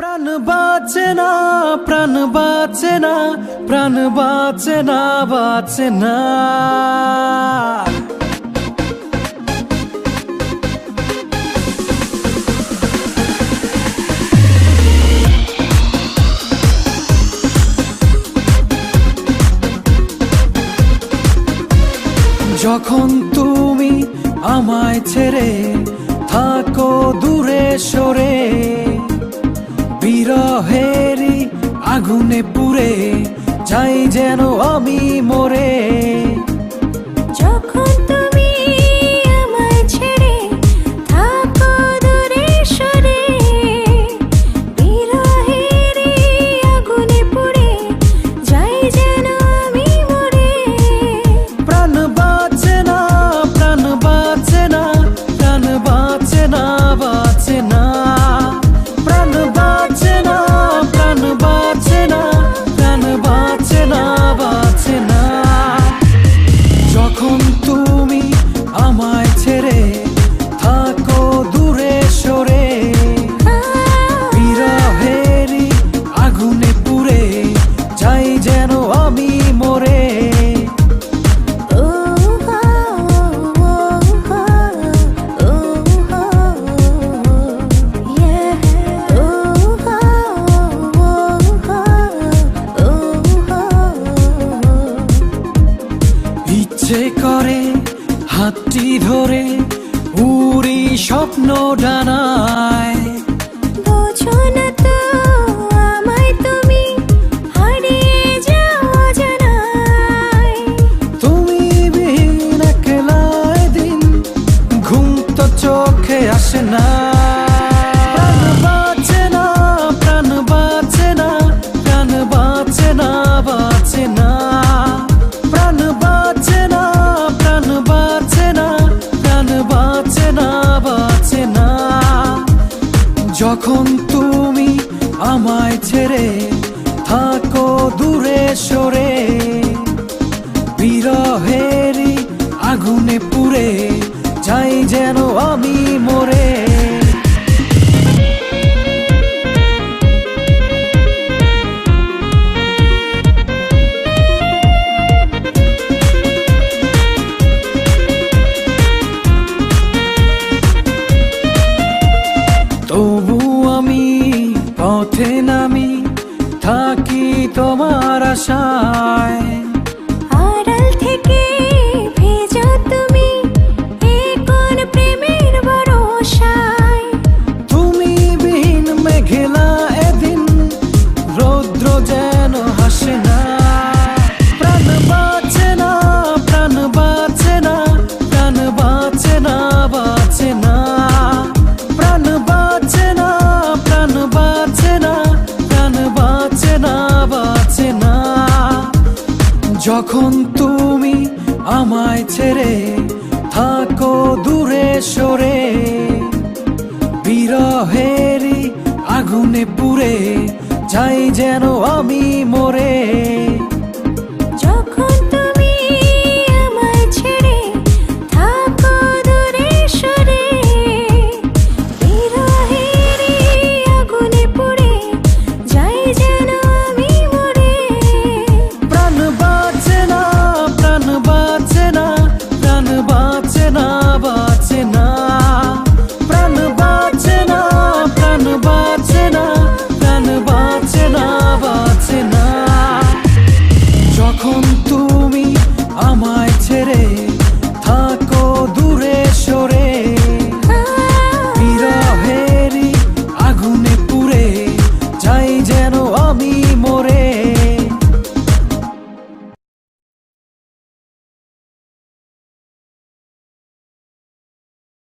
প্রাণ বাঁচে না, প্রাণ বাঁচে না, প্রাণ বাঁচে না, বাঁচে না। যখন তুমি আমায় ছেড়ে থাকো দূরে সরে, বিরহেরই আগুনে পুড়ে যাই যেন আমি মরে। যখন তুমি আমায় ছেড়ে থাকো দূরে সরে, বিরহেরই আগুনে পুড়ে যাই যেন আমি মরে। প্রাণ বাঁচে না, প্রাণ বাঁচে না, প্রাণ বাঁচে না, বাঁচে না। প্রাণ বাঁচে না, প্রাণ বাঁচে না, প্রাণ বাঁচে না, বাঁচে না। যখন তুমি আমায় ছেড়ে থাকো দূরে সরে, বিরহেরই আগুনে পুড়ে যাই যেন আমি মরে। ইচ্ছে করে হাতটি ধরে উড়ি স্বপ্ন ডানায়। বোঝো না তো আমায় তুমি, হারিয়ে যাও অজানায়। তুমি বিহীন একলা দিন ঘুম তো চোখে আসে না। প্রাণ বাঁচে না, প্রাণ বাঁচে না, প্রাণ বাঁচে না, বাঁচে না। প্রাণ বাঁচে না, প্রাণ বাঁচে না, প্রাণ বাঁচে না, বাঁচে না। যখন তুমি আমায় ছেড়ে থাকো দূরে সরে, বিরহেরই আগুনে পুড়ে যাই যেন আমি মরে। তবু আমি পথে নামি থাকি তোমার আশায়। আড়াল থেকে ভেজো তুমি এ কোন প্রেমের ভরসায়। তুমি বিহীন মেঘলা এদিন রৌদ্র যেন হাসে না। প্রাণ বাঁচে না, প্রাণ বাঁচে না, প্রাণ বাঁচে না, বাঁচে না। প্রাণ বাঁচে না, প্রাণ বাঁচে না, প্রাণ বাঁচে না, বাঁচে না। যখন তুমি আমায় ছেড়ে থাকো দূরে সরে, বিরহেরই আগুনে পুড়ে যাই যেন আমি মরে। যখন তুমি আমায় ছেড়ে থাকো দূরে সরে, বিরহেরই আগুনে পুড়ে যাই যেন আমি মরে। প্রাণ বাঁচে না, প্রাণ বাঁচে না, প্রাণ বাঁচে না, বাঁচে না। প্রাণ বাঁচে না, প্রাণ বাঁচে না, প্রাণ বাঁচে না, বাঁচে না। যখন তুমি আমায় ছেড়ে থাকো দূরে সরে, বিরহেরই আগুনে পুড়ে যাই যেন আমি মরে।